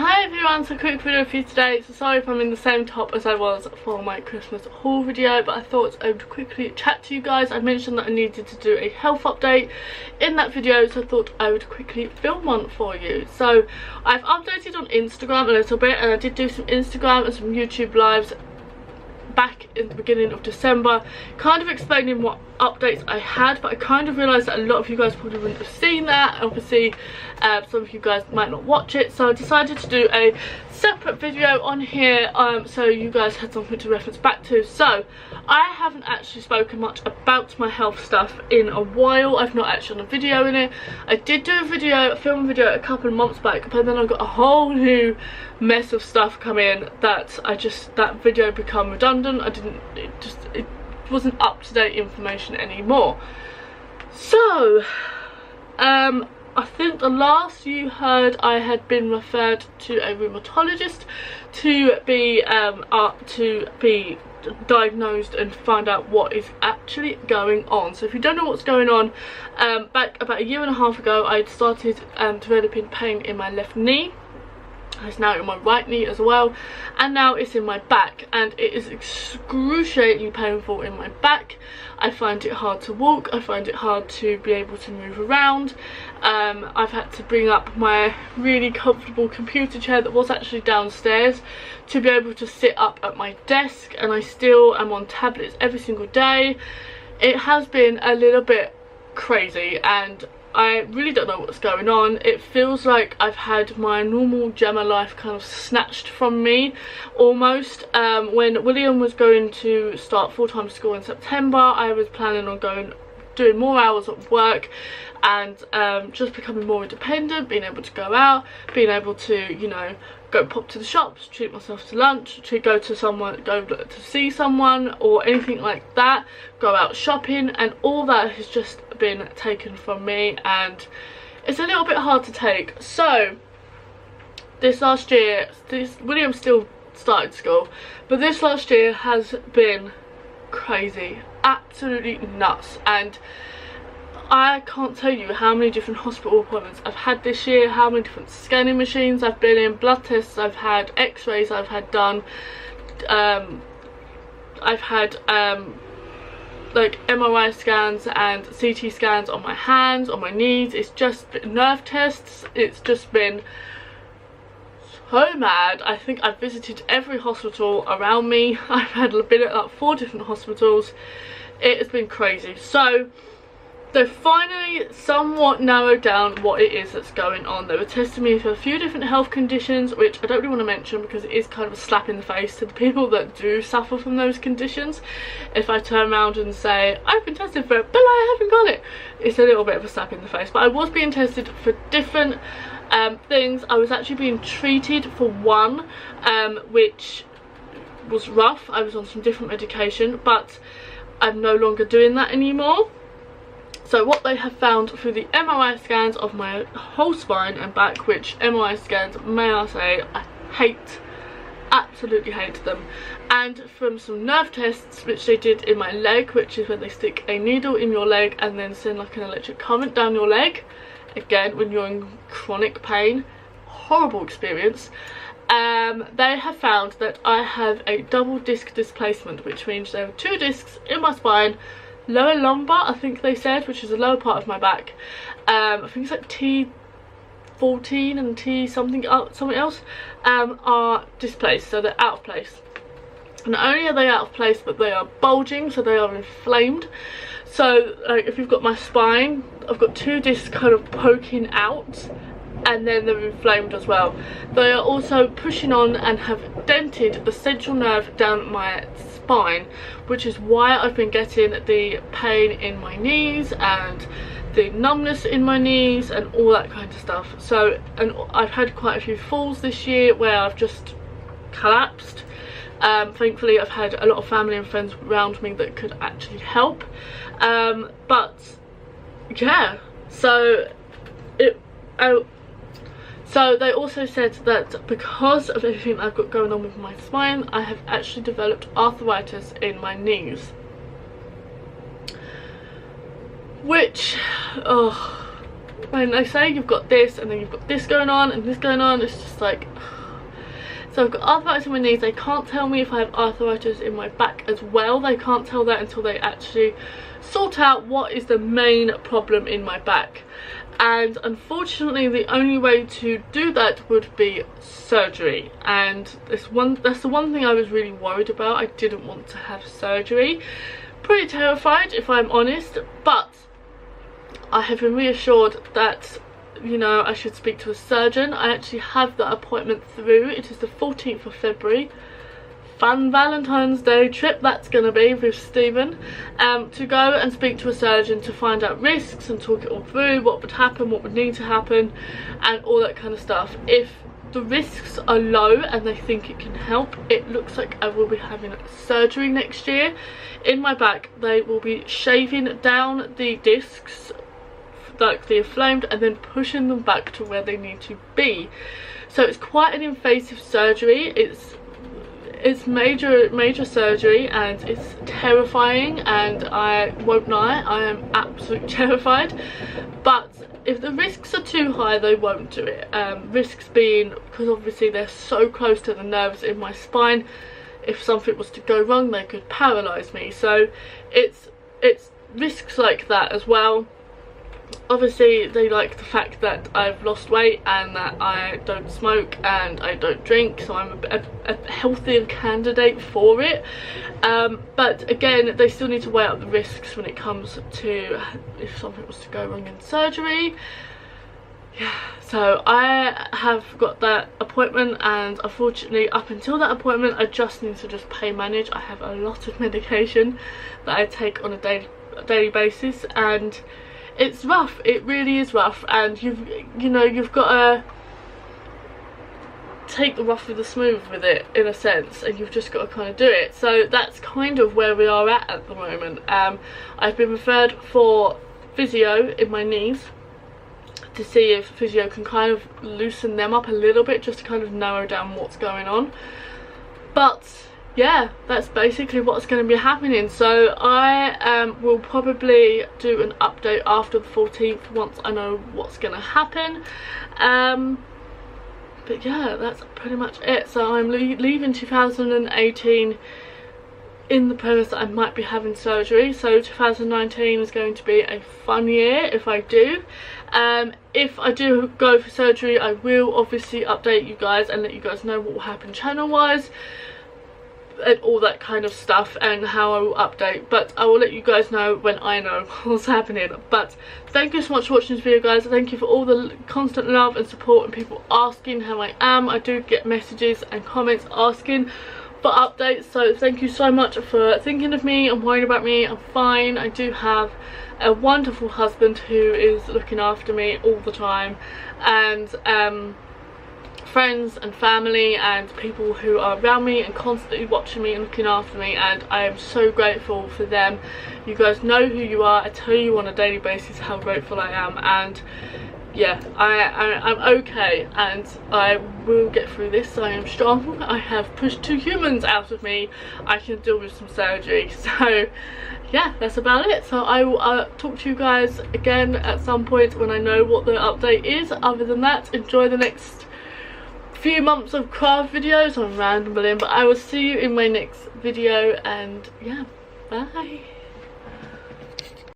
Hi everyone, so quick video for you today. So sorry if I'm in the same top as I was for my Christmas haul video, but I thought I would quickly chat to you guys. I mentioned that I needed to do a health update in that video, so I thought I would quickly film one for you. So I've updated on Instagram a little bit, and I did do some Instagram and some YouTube lives back in the beginning of December, kind of explaining what updates I had, but I kind of realised that a lot of you guys probably wouldn't have seen that. Obviously some of you guys might not watch it, so I decided to do a separate video on here so you guys had something to reference back to. So I haven't actually spoken much about my health stuff in a while. I've not actually done a video in it. I did do a film video a couple of months back, but then I got a whole new mess of stuff come in that that video become redundant. It wasn't up-to-date information anymore. So I think the last you heard, I had been referred to a rheumatologist to be diagnosed and find out what is actually going on. So if you don't know what's going on, back about a year and a half ago I started developing pain in my left knee. It's now in my right knee as well, and now it's in my back, and it is excruciatingly painful in my back. I find it hard to walk, I find it hard to be able to move around. I've had to bring up my really comfortable computer chair that was actually downstairs to be able to sit up at my desk, and I still am on tablets every single day. It has been a little bit crazy, and I really don't know what's going on. It feels like I've had my normal Gemma life kind of snatched from me, almost. When William was going to start full-time school in September, I was planning on doing more hours at work and just becoming more independent, being able to go out, being able to, you know, go pop to the shops, treat myself to lunch, to go to see someone or anything like that, go out shopping, and all that has just been taken from me, and it's a little bit hard to take. So this last year, William still started school, but this last year has been crazy, absolutely nuts, and I can't tell you how many different hospital appointments I've had this year, how many different scanning machines I've been in, blood tests I've had, x-rays I've had done. I've had like MRI scans and CT scans on my hands, on my knees. It's just been nerve tests. It's just been so mad. I think I've visited every hospital around me. I've been at like 4 different hospitals. It has been crazy. So they finally somewhat narrowed down what it is that's going on. They were testing me for a few different health conditions, which I don't really want to mention because it is kind of a slap in the face to the people that do suffer from those conditions. If I turn around and say, I've been tested for it, but I haven't got it, it's a little bit of a slap in the face. But I was being tested for different things. I was actually being treated for one, which was rough. I was on some different medication, but I'm no longer doing that anymore. So what they have found through the MRI scans of my whole spine and back, which MRI scans, may I say, I hate, absolutely hate them, and from some nerve tests which they did in my leg, which is when they stick a needle in your leg and then send like an electric current down your leg, again when you're in chronic pain, horrible experience. They have found that I have a double disc displacement, which means there are 2 discs in my spine, lower lumbar I think they said, which is the lower part of my back. I think it's like T14 and T something else are displaced, so they're out of place. Not only are they out of place, but they are bulging, so they are inflamed. So like if you've got my spine, I've got 2 discs kind of poking out, and then they're inflamed as well. They are also pushing on and have dented the central nerve down my spine, which is why I've been getting the pain in my knees and the numbness in my knees and all that kind of stuff. So, and I've had quite a few falls this year where I've just collapsed. Thankfully I've had a lot of family and friends around me that could actually help, but yeah, so so they also said that because of everything I've got going on with my spine, I have actually developed arthritis in my knees, which when they say you've got this and then you've got this going on and this going on, it's just like, so I've got arthritis in my knees. They can't tell me if I have arthritis in my back as well. They can't tell that until they actually sort out what is the main problem in my back. And unfortunately the only way to do that would be surgery, and that's the one thing I was really worried about. I didn't want to have surgery. Pretty terrified, if I'm honest, but I have been reassured that, you know, I should speak to a surgeon. I actually have that appointment through. It is the 14th of February. Fun Valentine's Day trip that's gonna be with Stephen, to go and speak to a surgeon to find out risks and talk it all through, what would happen, what would need to happen, and all that kind of stuff. If the risks are low and they think it can help, it looks like I will be having surgery next year. In my back, they will be shaving down the discs, like the inflamed, and then pushing them back to where they need to be. So it's quite an invasive surgery. It's major surgery, and it's terrifying, and I won't lie, I am absolutely terrified. But if the risks are too high, they won't do it. Risks being, because obviously they're so close to the nerves in my spine, if something was to go wrong they could paralyze me. So it's risks like that as well. Obviously they like the fact that I've lost weight and that I don't smoke and I don't drink, so I'm a healthier candidate for it. But again, they still need to weigh up the risks when it comes to if something was to go wrong in surgery. Yeah, so I have got that appointment, and unfortunately up until that appointment I just need to just pain manage. I have a lot of medication that I take on a daily basis, and it's rough. It really is rough, and you've got to take the rough with the smooth with it, in a sense, and you've just got to kind of do it. So that's kind of where we are at the moment. I've been referred for physio in my knees to see if physio can kind of loosen them up a little bit, just to kind of narrow down what's going on. But yeah, that's basically what's going to be happening. So I will probably do an update after the 14th once I know what's going to happen. But yeah, that's pretty much it. So I'm leaving 2018 in the premise that I might be having surgery. So 2019 is going to be a fun year if I do. If I do go for surgery, I will obviously update you guys and let you guys know what will happen channel wise and all that kind of stuff, and how I will update. But I will let you guys know when I know what's happening. But thank you so much for watching this video, guys. Thank you for all the constant love and support and people asking how I am. I do get messages and comments asking for updates, so thank you so much for thinking of me and worrying about me. I'm fine. I do have a wonderful husband who is looking after me all the time, and friends and family and people who are around me and constantly watching me and looking after me, and I am so grateful for them. You guys know who you are. I tell you on a daily basis how grateful I am, and yeah, I'm okay, and I will get through this. I am strong. I have pushed 2 humans out of me. I can deal with some surgery. So yeah, that's about it. So I will talk to you guys again at some point when I know what the update is. Other than that, enjoy the next few months of craft videos. I'm rambling, but I will see you in my next video, and yeah, bye.